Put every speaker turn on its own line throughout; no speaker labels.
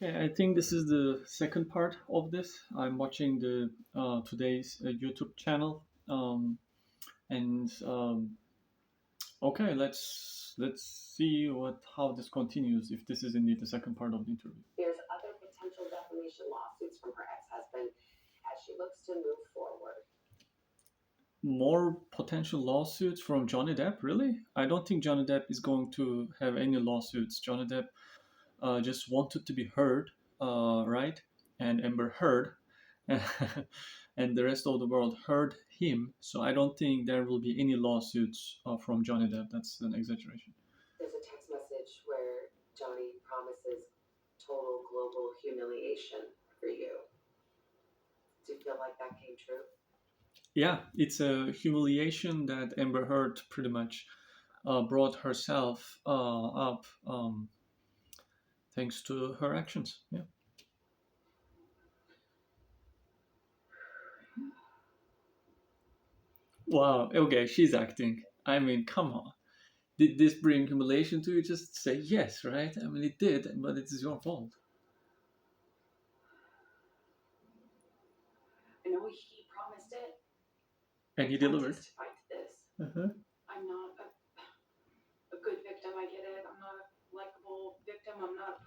Okay, I think this is the second part of this. I'm watching the today's YouTube channel, and okay, let's see what how this continues. If this is indeed the second part of the interview.
There's other potential defamation lawsuits from her ex-husband as she looks to move forward.
More potential lawsuits from Johnny Depp? Really? I don't think Johnny Depp is going to have any lawsuits. Johnny Depp just wanted to be heard, right? And Amber heard, and the rest of the world heard him. So I don't think there will be any lawsuits from Johnny Depp. That's an exaggeration.
There's a text message where Johnny promises total global humiliation for you. Do you feel like that came true?
Yeah, it's a humiliation that Amber Heard pretty much brought herself up thanks to her actions. Yeah. Wow. Okay, she's acting. I mean, come on. Did this bring humiliation to you? Just say yes, right? I mean, it did, but it is your fault.
I know he promised it.
And he
I
delivered.
testified to this.
Uh-huh.
I'm not a good victim. I get it. I'm not a likable victim. I'm not.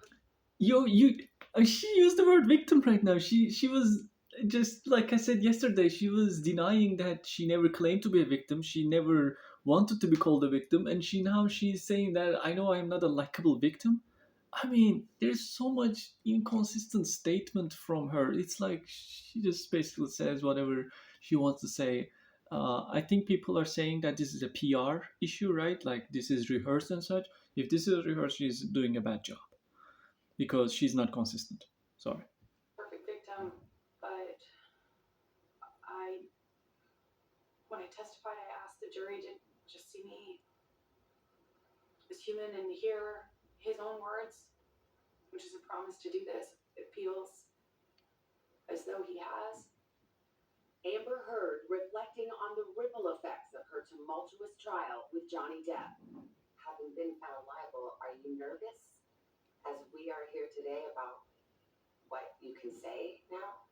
She used the word victim right now. She was just like I said yesterday. She was denying that she never claimed to be a victim. She never wanted to be called a victim, and she's saying that I know I'm not a likable victim. I mean, there's so much inconsistent statement from her. It's like she just basically says whatever she wants to say. I think people are saying that this is a PR issue, right? Like this is rehearsed and such. If this is rehearsed, she's doing a bad job because she's not consistent. Sorry.
Perfect victim, but I, when I testified, I asked the jury to just see me as human and hear his own words, which is a promise to do this. It feels as though he has. Amber Heard reflecting on the ripple effects of her tumultuous trial with Johnny Depp. Having been found liable, are you nervous as we are here today about what you can say now?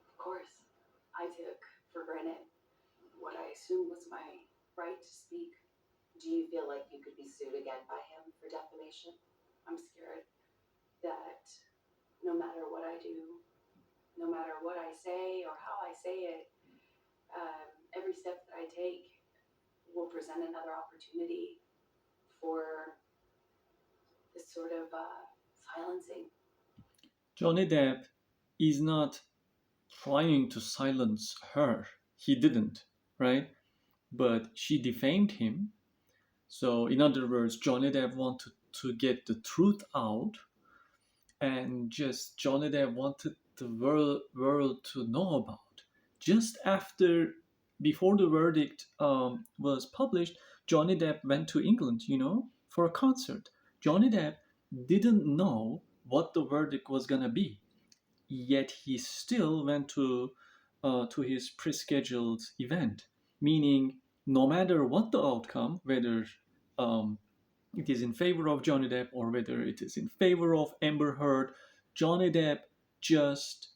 Of course, I took for granted what I assumed was my right to speak. Do you feel like you could be sued again by him for defamation? I'm scared that no matter what I do, no matter what I say or how I say it, every step that I take will present another opportunity for this sort of silencing.
Johnny Depp is not trying to silence her. He didn't, right? But she defamed him. So, in other words, Johnny Depp wanted to get the truth out, and just Johnny Depp wanted the world to know about. Just after, before the verdict was published, Johnny Depp went to England, for a concert. Johnny Depp didn't know what the verdict was gonna be, yet he still went to his pre-scheduled event, meaning no matter what the outcome, whether um, it is in favor of Johnny Depp or whether it is in favor of Amber Heard, Johnny Depp just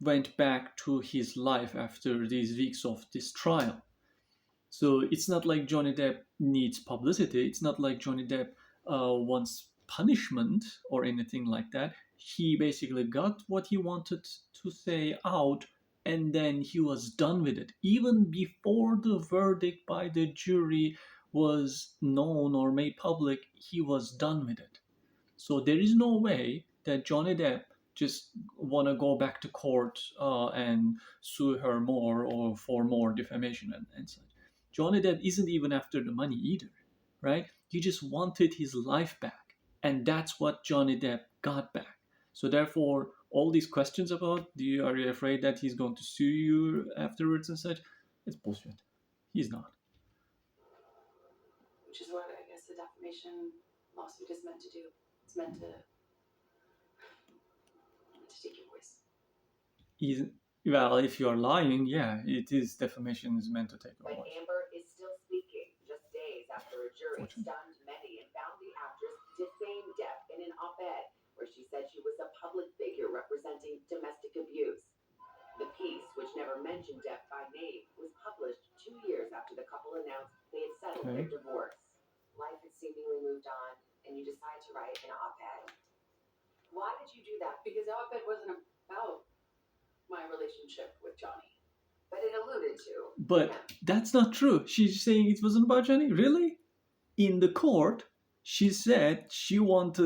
went back to his life after these weeks of this trial. So it's not like Johnny Depp needs publicity. It's not like Johnny Depp wants punishment or anything like that. He basically got what he wanted to say out, and then he was done with it. Even before the verdict by the jury was known or made public, he was done with it. So there is no way that Johnny Depp just want to go back to court and sue her more or for more defamation and such. Johnny Depp isn't even after the money either, right? He just wanted his life back, and that's what Johnny Depp got back. So therefore, all these questions about are you afraid that he's going to sue you afterwards and such? It's bullshit. He's not.
Which is what I guess the defamation lawsuit is meant to do. It's meant to take your voice.
He's, well, if you're lying, yeah, it is defamation is meant to take your
But
voice.
Amber is still speaking just days after a jury stunned many and found the actress defamed Depp in an op-ed where she said she was a public
mention Depp by name was published 2 years after the couple announced they had settled
Okay.
their divorce. Life had seemingly moved on, and you decide to write an op-ed. Why did you do that?
Because the op-ed wasn't about my relationship with Johnny.
But it alluded to.
But that's not true. She's saying it wasn't about Johnny. Really? In the court, she said she wrote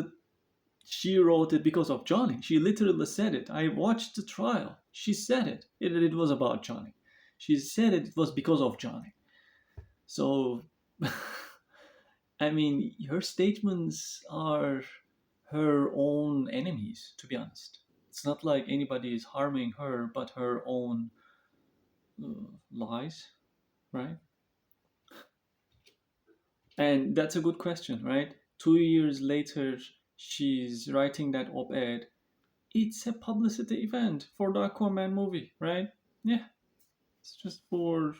it because of Johnny. She literally said it. I watched the trial. She said it was about Johnny. She said it was because of Johnny. So, I mean, her statements are her own enemies, to be honest. It's not like anybody is harming her, but her own lies, right? And that's a good question, right? 2 years later, she's writing that op ed. It's a publicity event for the Aquaman movie, right? Yeah, it's just for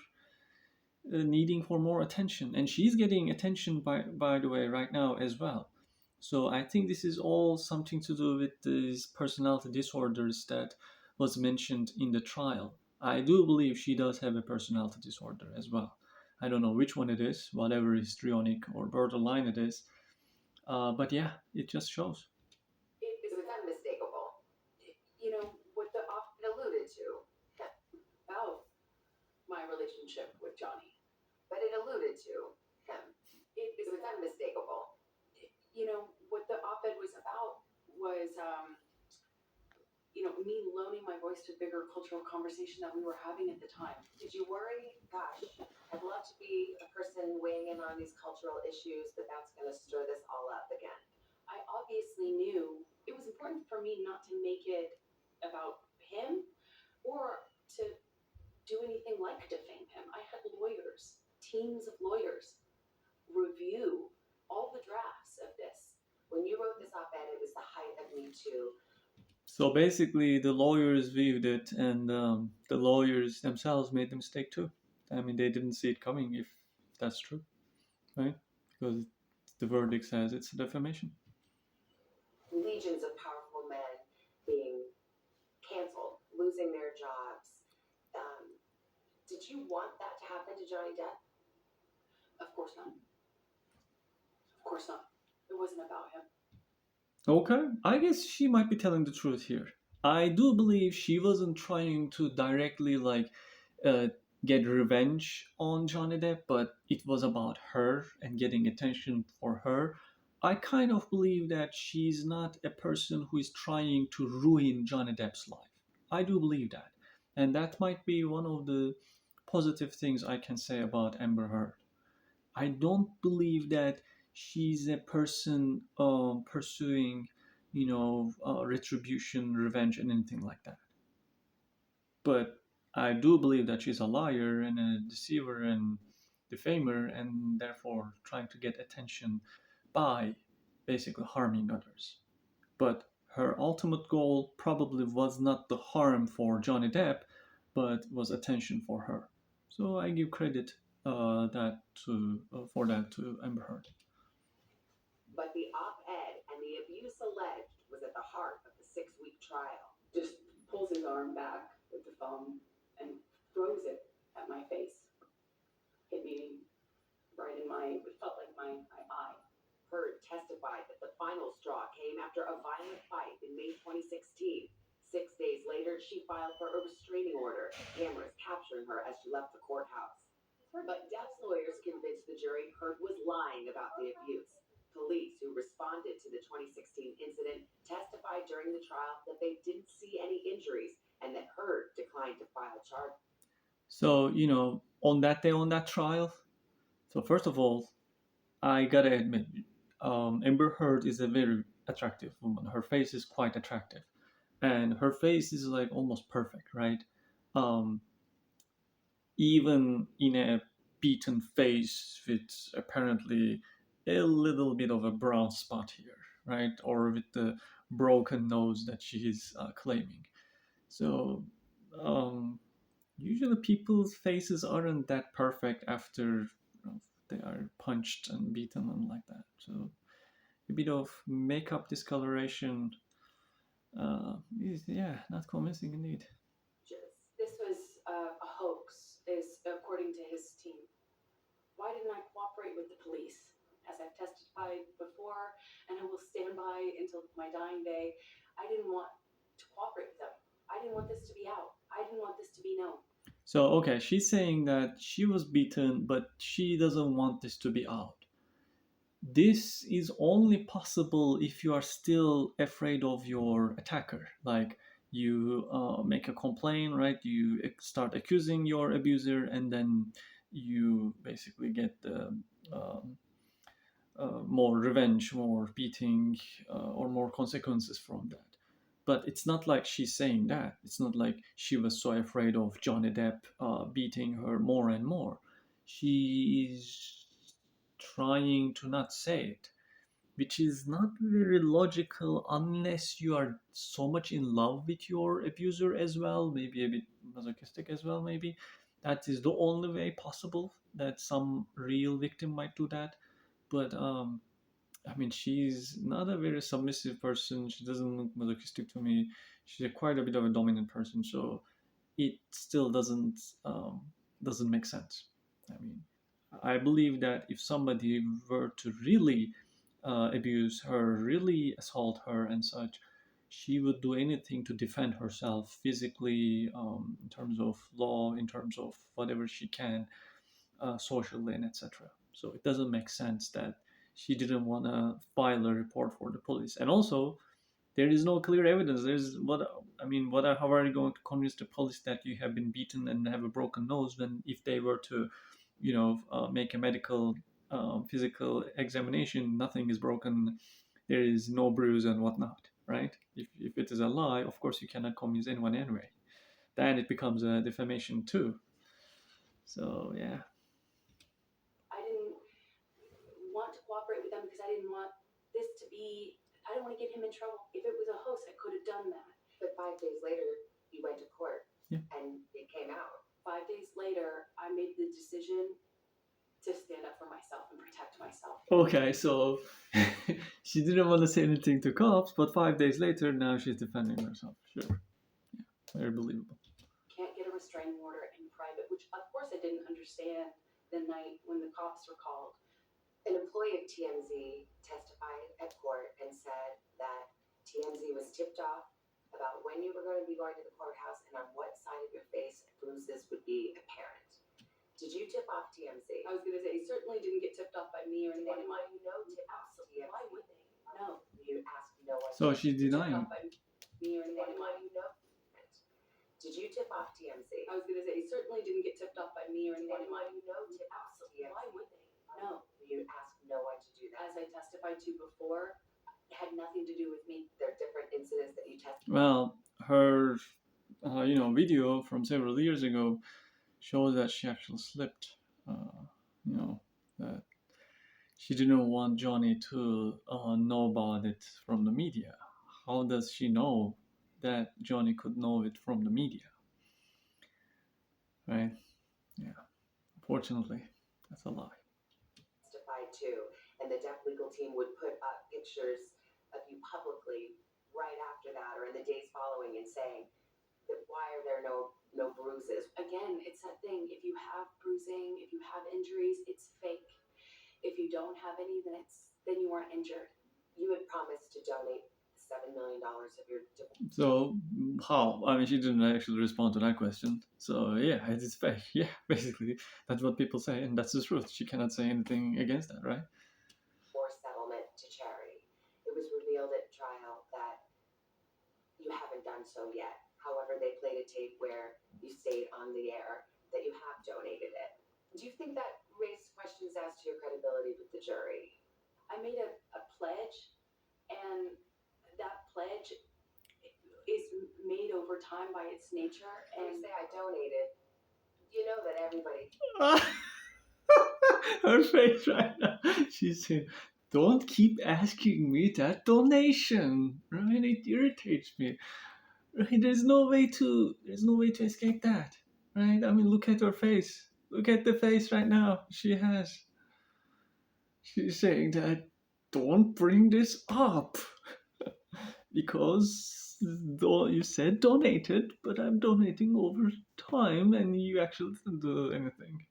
needing for more attention. And she's getting attention, by the way, right now as well. So I think this is all something to do with these personality disorders that was mentioned in the trial. I do believe she does have a personality disorder as well. I don't know which one it is, whatever histrionic or borderline it is. But yeah, it just shows.
It was unmistakable.
You know, what the op-ed
It alluded to.
about my relationship with Johnny.
But it alluded to him.
It
It was unmistakable.
you know, what the op-ed was about was, me loaning my voice to a bigger cultural conversation that we were having at the time.
Did you worry? Gosh, I'd love to be a person weighing in on these cultural issues, but that's going to stir this all up again.
I obviously knew it was important for me not to make it about him or to do anything like defame him. I had lawyers, teams of lawyers, review all the drafts of this.
When you wrote this op-ed, it was the height of Me Too.
So basically, the lawyers viewed it, and the lawyers themselves made the mistake too. I mean, they didn't see it coming, if that's true, right? Because the verdict says it's a defamation.
Legions of powerful men being canceled, losing their jobs. Did you want that to happen to Johnny Depp?
Of course not. Of course not. It wasn't about him.
Okay, I guess she might be telling the truth here. I do believe she wasn't trying to directly uh, get revenge on Johnny Depp, but it was about her and getting attention for her. I kind of believe that she's not a person who is trying to ruin Johnny Depp's life. I do believe that. And that might be one of the positive things I can say about Amber Heard. I don't believe that she's a person pursuing, retribution, revenge, and anything like that. But I do believe that she's a liar and a deceiver and defamer, and therefore trying to get attention by basically harming others. But her ultimate goal probably was not the harm for Johnny Depp, but was attention for her. So I give credit that to for that to Amber Heard.
But the op-ed and the abuse alleged was at the heart of the 6-week trial.
Just pulls his arm back with the phone and throws it at my face. Hit me right in it felt like my eye.
Heard testified that the final straw came after a violent fight in May 2016. 6 days later, she filed for a restraining order, cameras capturing her as she left the courthouse. But Depp's lawyers convinced the jury Heard was lying about the abuse. Police who responded to the 2016 incident testified during the trial that they didn't see any injuries and that Heard declined to file charges.
So, on that day, on that trial, so first of all, I gotta admit, Amber Heard is a very attractive woman. Her face is quite attractive. And her face is like almost perfect, right? Um, even in a beaten face with apparently a little bit of a brown spot here, right? Or with the broken nose that she is claiming. So, um, usually people's faces aren't that perfect after they are punched and beaten and like that. So a bit of makeup discoloration is, yeah, not convincing indeed.
This was a 2016. Why didn't I cooperate with the police? As I've testified before, and I will stand by until my dying day, I didn't want to cooperate with them. I didn't want this to be out. I didn't want this to be known.
So, okay, she's saying that she was beaten, but she doesn't want this to be out. This is only possible if you are still afraid of your attacker. Like, you make a complaint, right? You start accusing your abuser, and then you basically get the um, more revenge, more beating, or more consequences from that. But it's not like she's saying that. It's not like she was so afraid of Johnny Depp beating her more and more. She is trying to not say it, which is not very logical unless you are so much in love with your abuser as well, maybe a bit masochistic as well, maybe. That is the only way possible that some real victim might do that. But I mean, she's not a very submissive person. She doesn't look masochistic to me. She's quite a bit of a dominant person, so it still doesn't make sense. I mean, I believe that if somebody were to really abuse her, really assault her, and such, she would do anything to defend herself physically, in terms of law, in terms of whatever she can, socially, and etc. So it doesn't make sense that she didn't want to file a report for the police. And also, there is no clear evidence. There's what I mean. How are you going to convince the police that you have been beaten and have a broken nose when if they were to, make a medical, physical examination, nothing is broken, there is no bruise and whatnot, right? If it is a lie, of course you cannot convince anyone anyway. Then it becomes a defamation too. So yeah.
I didn't want to cooperate with them because I didn't want this to be, I didn't want to get him in trouble. If it was a hoax, I could have done that.
But 5 days later, you went to court.
Yeah.
And it came out.
5 days later, I made the decision to stand up for myself and protect myself.
Okay, so she didn't want to say anything to cops, but 5 days later, now she's defending herself. Sure. Yeah, very believable.
Can't get a restraining order in private, which of course I didn't understand the night when the cops were called.
An employee of TMZ testified at court and said that TMZ was tipped off about when you were going to be going to the courthouse and on what side of your face bruises would be apparent. Did you tip off TMZ?
I was going to say, he certainly didn't get tipped off by me or
Did
anyone.
anyone you know tip off
Absolutely.
TMZ?
Why would they? No.
You asked no one.
So she's
Tipped
denying.
off by me or
Did
anyone.
anyone you know? Did you tip off TMZ?
I was going to say, he certainly didn't get tipped off by me or
Did
anyone.
anyone you know tip off
Absolutely.
TMZ?
Why would they? No.
You asked no one to do that.
As I testified to before, it had nothing to do with me.
There are different incidents that you testified.
Well, her, video from several years ago shows that she actually slipped. That she didn't want Johnny to know about it from the media. How does she know that Johnny could know it from the media? Right? Yeah. Unfortunately, that's a lie.
Testified to, and the deaf legal team would put up pictures of you publicly right after that or in the days following and saying that why are there no bruises?
Again, it's that thing. If you have bruising, if you have injuries, it's fake. If you don't have any, then you weren't injured.
You had promised to donate $7 million of your.
So how? I mean, she didn't actually respond to that question. So yeah, it is fake. Yeah, basically, that's what people say, and that's the truth. She cannot say anything against that, right?
Or settlement to charity. It was revealed at trial that you haven't done so yet. However, they played a tape where you stayed on the air that you have donated it. Do you think that raised questions as to your credibility with the jury?
I made a pledge, and that pledge is made over time by its nature.
When
And
you say I donated, you know that everybody.
Her face right now. She's saying, "Don't keep asking me that donation." Right? It irritates me. Right? There's no way to escape that. Right? I mean, look at her face. Look at the face right now. She's saying that don't bring this up because though you said donated, but I'm donating over time, and you actually didn't do anything.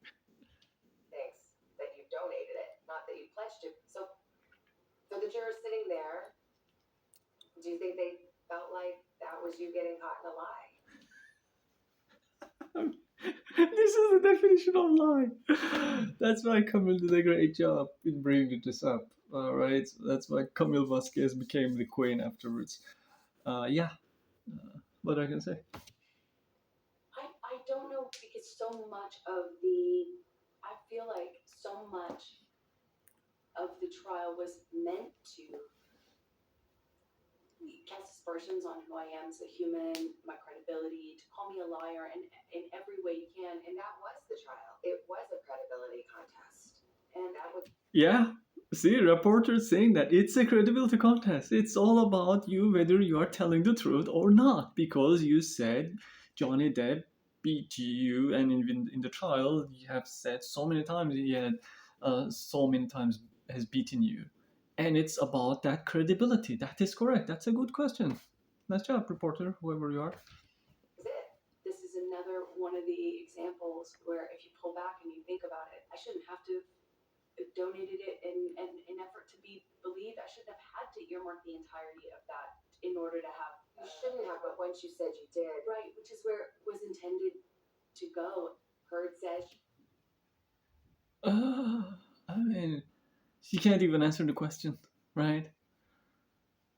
For the jurors sitting there, do you think they felt like that was you getting caught in a lie?
This is the definition of lie. That's why Camille did a great job in bringing this up. All right, that's why Camille Vasquez became the queen afterwards. Yeah, what I can say.
I don't know because so much of the I feel like so much of the trial was meant to cast aspersions on who I am as a human, my credibility, to call me a liar in every way you can. And
That was the trial. It was a credibility contest.
and
That was
Yeah, see, reporters saying that it's a credibility contest. It's all about you whether you are telling the truth or not, because you said Johnny Depp beat you, and in the trial, you have said so many times he had so many times has beaten you, and it's about that credibility. That is correct. That's a good question. Nice job, reporter, whoever you are.
it.
this is another one of the examples where if you pull back and you think about it, I shouldn't have to have donated it in an effort to be believed. I shouldn't have had to earmark the entirety of that in order to have.
You shouldn't have, but once you said you did,
Right, which is where it was intended to go.
Heard says
I mean, she can't even answer the question, right?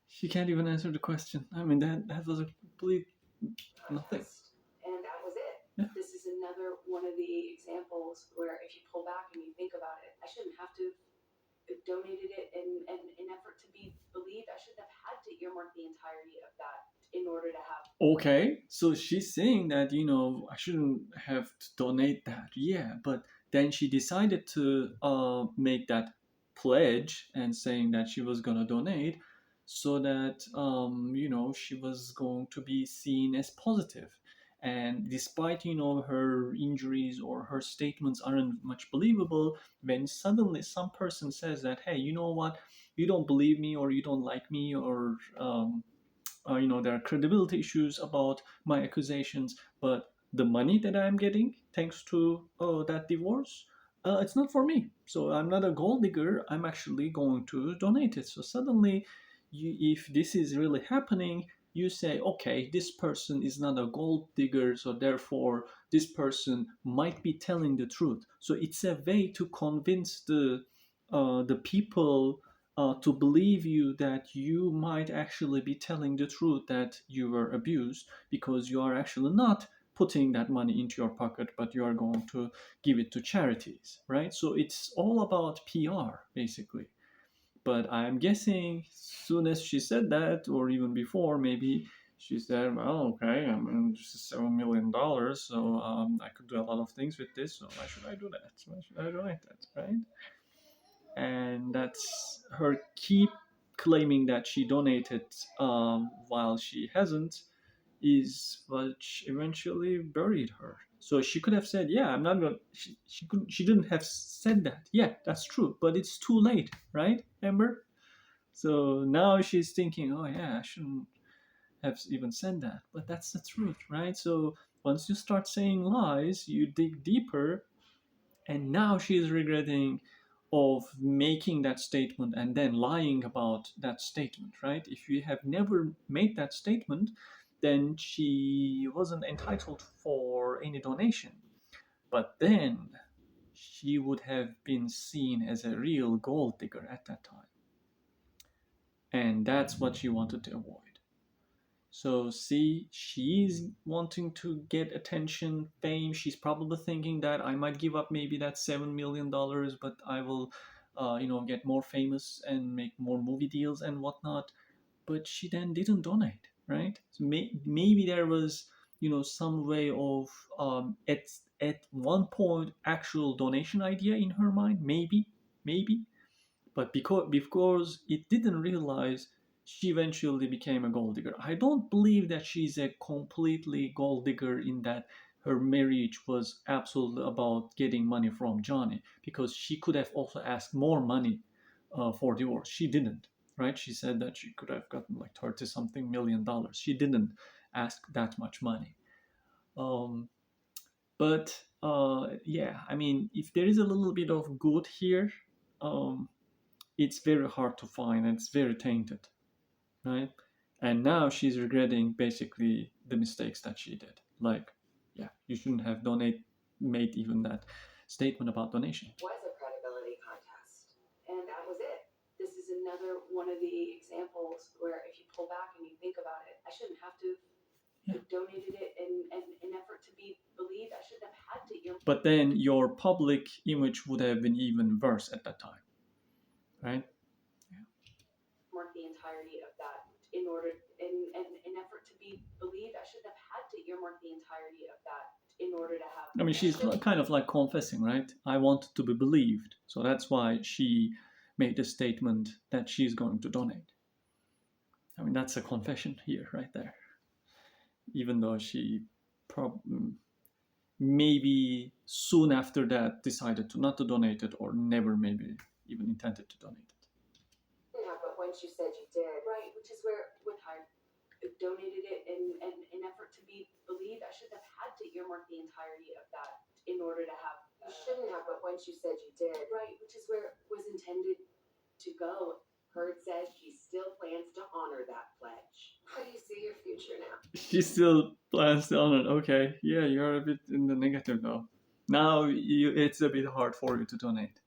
She can't even answer the question. I mean, that was a complete nothing.
And that was it.
Yeah.
This is another one of the examples where if you pull back and you think about it, I shouldn't have to have donated it in an effort to be believed. I shouldn't have had to earmark the entirety of that in order to have.
Okay, so she's saying that, I shouldn't have to donate that. Yeah, but then she decided to make that pledge and saying that she was gonna donate so that, she was going to be seen as positive. And despite, her injuries or her statements aren't much believable, when suddenly some person says that, hey, you know what, you don't believe me or you don't like me or there are credibility issues about my accusations, but the money that I'm getting thanks to that divorce, it's not for me. So I'm not a gold digger. I'm actually going to donate it. So suddenly, if this is really happening, you say, okay, this person is not a gold digger, so therefore this person might be telling the truth. So it's a way to convince the people to believe you that you might actually be telling the truth that you were abused, because you are actually not putting that money into your pocket, but you are going to give it to charities, right? So it's all about PR basically. But I'm guessing soon as she said that, or even before, maybe she said, well, okay, I mean, this is $7 million, so I could do a lot of things with this, so why should I do that? Why should I donate that, right? And that's her keep claiming that she donated while she hasn't is what eventually buried her. So she could have said, "Yeah, I'm not going." She didn't have said that. Yeah, that's true, but it's too late, right, Amber? So now she's thinking, "Oh yeah, I shouldn't have even said that." But that's the truth, right? So once you start saying lies, you dig deeper, and now she is regretting of making that statement and then lying about that statement, right? If you have never made that statement, then she wasn't entitled for any donation, but then she would have been seen as a real gold digger at that time, and that's what she wanted to avoid. So see, she's wanting to get attention, fame. She's probably thinking that I might give up maybe that $7 million, but I will, get more famous and make more movie deals and whatnot. But she then didn't donate, right? So maybe there was, some way of at one point actual donation idea in her mind. Maybe, but because it didn't realize, she eventually became a gold digger. I don't believe that she's a completely gold digger in that her marriage was absolutely about getting money from Johnny, because she could have also asked more money for divorce. She didn't, right? She said that she could have gotten like 30 something $1 million. She didn't ask that much money. Um, but yeah, I mean, if there is a little bit of good here, um, it's very hard to find and it's very tainted, right? And now she's regretting basically the mistakes that she did. Like, yeah, you shouldn't have made even that statement about donation.
Was a credibility contest.
And
That was it.
this is another one of the examples where if you pull back and you think about it, I shouldn't have to
Yeah.
have donated it in an effort to be believed. I shouldn't have had to earmark
But then your public image would have been even worse at that time, right?
the entirety of that in order in an effort to be believed. I shouldn't have had to earmark the entirety of that in order to have.
I mean, she's kind of like confessing, right? I wanted to be believed. So that's why she made the statement that she's going to donate. I mean, that's a confession here, right there. Even though she maybe soon after that decided to not to donate it or never maybe even intended to donate it.
Yeah, but once you said you did,
Right, which is where with I donated it in an effort to be believed. I shouldn't have had to earmark the entirety of that in order to have.
you shouldn't have, but once you said you did,
Right, which is where it was intended to go.
Heard says she still plans to honor that pledge. How do you see your future now?
She still plans to honor it. Okay, yeah, you're a bit in the negative though. Now it's a bit hard for you to donate.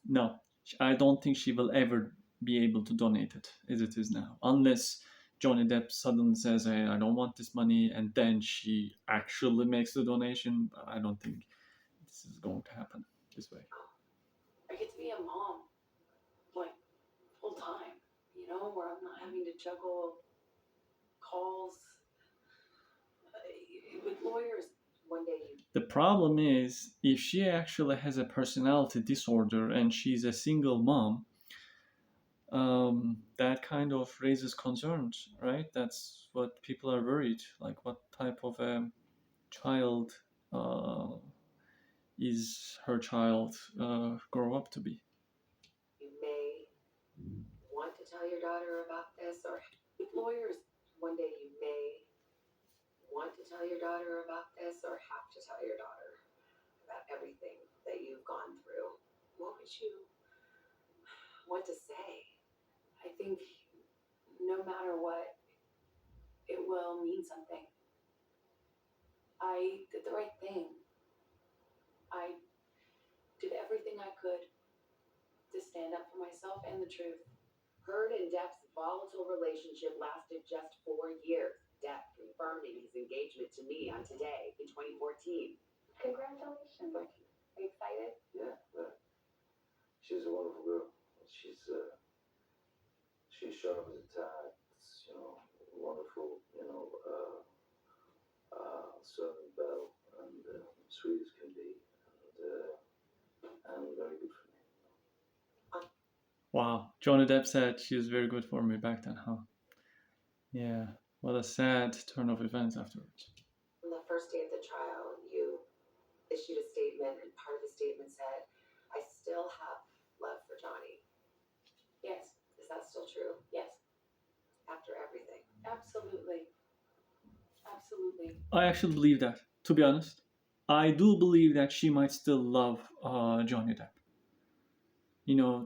No, I don't think she will ever be able to donate it as it is now, unless Johnny Depp suddenly says, "Hey, I don't want this money," and then she actually makes the donation. But I don't think this is going to happen this way.
I get to be a mom, like full time, where I'm not having to juggle calls with lawyers.
One day you
The problem is if she actually has a personality disorder and she's a single mom, that kind of raises concerns, right? That's what people are worried. Like, what type of a child is her child grow up to be?
may want to tell your daughter about this, or
With lawyers,
one day you may want to tell your daughter about this, or have to tell your daughter about everything that you've gone through. What would you want to say?
I think no matter what, it will mean something. I did the right thing. I did everything I could to stand up for myself and the truth.
Heard and Depp's volatile relationship lasted just 4 years. Depp confirming his engagement to me on Today in 2014.
Congratulations.
Thank you.
Are you excited?
Yeah, she's a wonderful girl. She's sharp as a tack. Wonderful. Southern belle and sweet as can be, and very good for me.
Wow, Johnny Depp said she was very good for me back then, huh? Yeah, what a sad turn of events afterwards.
On the first day of the trial, you issued a statement, and part of the statement said, "I still have love for Johnny."
Yes.
Is that still true?
Yes.
After everything?
Absolutely. Absolutely.
I actually believe that, to be honest. I do believe that she might still love Johnny Depp.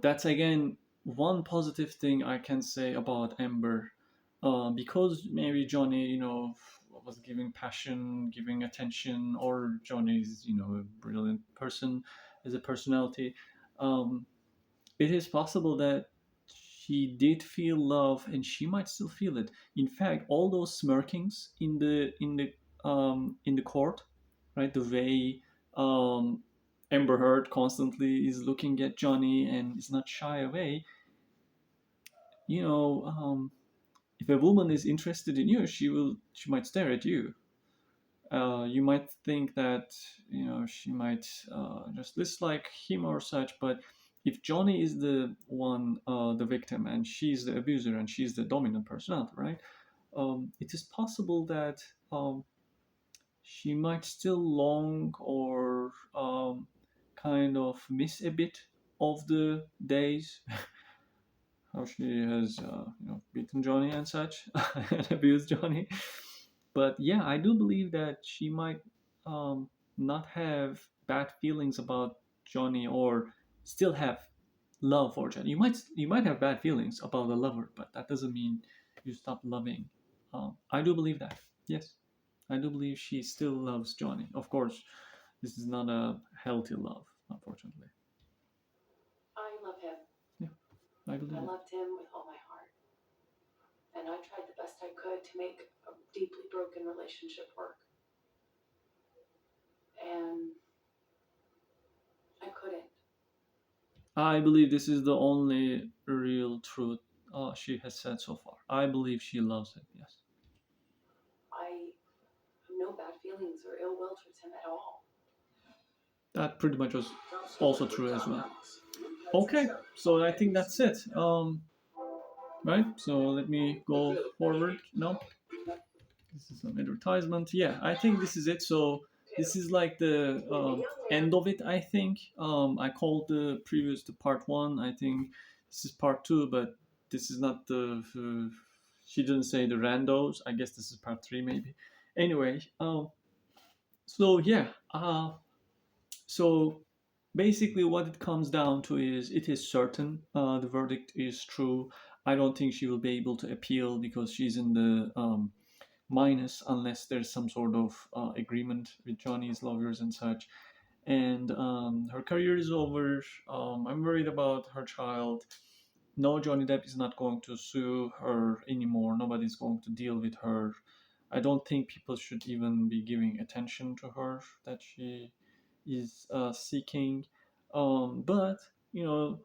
That's again one positive thing I can say about Amber. Because maybe Johnny, was giving passion, giving attention, or Johnny's, a brilliant person as a personality. It is possible that she did feel love, and she might still feel it. In fact, all those smirkings in the court, right? The way Amber Heard constantly is looking at Johnny and is not shy away. If a woman is interested in you, she might stare at you. You might think that she might just dislike him or such, but if Johnny is the one, the victim, and she's the abuser and she's the dominant personality, right? It is possible that she might still long or kind of miss a bit of the days how she has beaten Johnny and such and abused Johnny. But yeah, I do believe that she might not have bad feelings about Johnny, or still have love for Jen. You might have bad feelings about the lover, but that doesn't mean you stop loving. I do believe that. Yes, I do believe she still loves Johnny. Of course, this is not a healthy love, unfortunately.
I love him.
Yeah, I believe
I
it.
loved him with all my heart. And I tried the best I could to make a deeply broken relationship work. And I couldn't.
I believe this is the only real truth she has said so far. I believe she loves him. Yes,
I have no bad feelings or ill will towards him at all.
that pretty much was also true as well. Okay, so I think that's it. Right. So let me go forward now. This is an advertisement. Yeah, I think this is it. So this is like the end of it. I think I called the previous the part one. I think this is part two, but this is not the. She didn't say the randos. I guess this is part three, maybe. Anyway, so yeah, so basically what it comes down to is it is certain the verdict is true. I don't think she will be able to appeal because she's in the minus unless there's some sort of agreement with Johnny's lawyers and such. And her career is over. I'm worried about her child. No, Johnny Depp is not going to sue her anymore. Nobody's going to deal with her. I don't think people should even be giving attention to her that she is seeking. But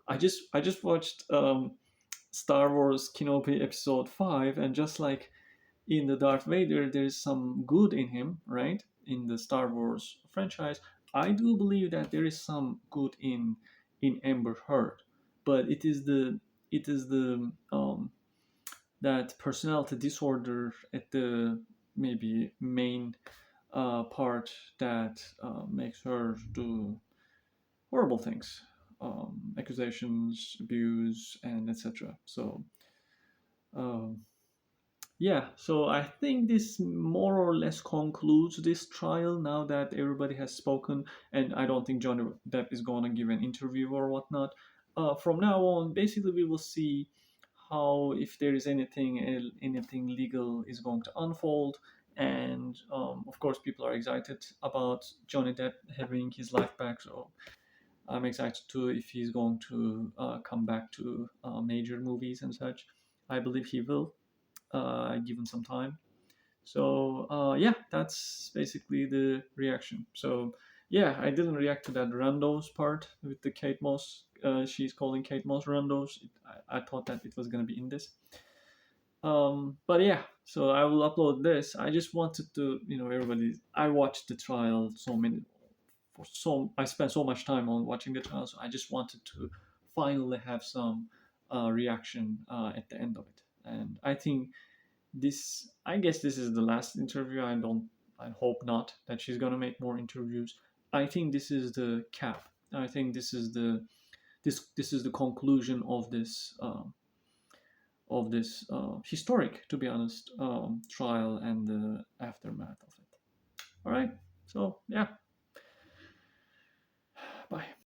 I just watched Star Wars Kenobi Episode 5, and just like in the Darth Vader, there's some good in him, right? In the Star Wars franchise, I do believe that there is some good in Amber Heard, but it is the that personality disorder at the maybe main part that makes her do horrible things, accusations, abuse, and etc. So. Um, Yeah, so I think this more or less concludes this trial now that everybody has spoken, and I don't think Johnny Depp is going to give an interview or whatnot. From now on, basically, we will see how, if there is anything legal is going to unfold, and of course, people are excited about Johnny Depp having his life back. So I'm excited too if he's going to come back to major movies and such. I believe he will, given some time. So yeah, that's basically the reaction. So yeah, I didn't react to that Randos part with the Kate Moss. She's calling Kate Moss Randos. I thought that it was gonna be in this. But yeah, so I will upload this. I just wanted to, everybody. I watched the trial so many, I spent so much time on watching the trial, so I just wanted to finally have some reaction at the end of it. And I think I guess this is the last interview. I hope not that she's gonna make more interviews. I think this is the cap. I think this is the conclusion of this historic, to be honest, trial and the aftermath of it. All right. So yeah. Bye.